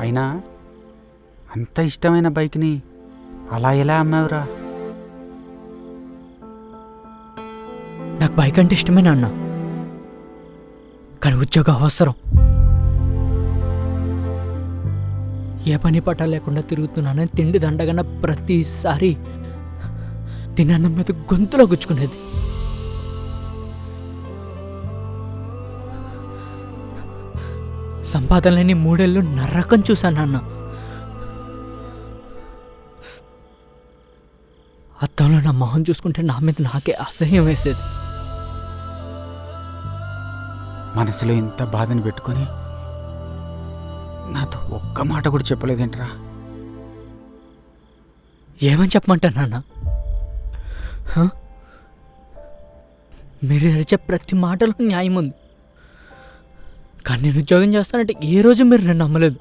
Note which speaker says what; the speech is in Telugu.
Speaker 1: అయినా అంత ఇష్టమైన బైక్ని అలా ఎలా అమ్మావురా?
Speaker 2: నాకు బైక్ అంటే ఇష్టమే నాన్న, కానీ ఉద్యోగ అవసరం. ఏ పని పట్ట లేకుండా తిరుగుతున్నానని తిండి దండగన్న ప్రతిసారి తినన్నం మీద గొంతులో గుచ్చుకునేది. సంపాదన లేని 3 ఏళ్ళు నరకం చూశాను నాన్న. అద్దంలో నా మొహం చూసుకుంటే నా మీద నాకే అసహ్యం వేసేది.
Speaker 1: మనసులో ఇంత బాధని పెట్టుకొని నాతో ఒక్క మాట కూడా చెప్పలేదేంట్రా?
Speaker 2: ఏమని చెప్పమంటా నాన్న? మీరు నడిచే ప్రతి మాటలో న్యాయం ఉంది, కానీ నేను ఉద్యోగం చేస్తానంటే ఏ రోజు మీరు నన్ను నమ్మలేదు.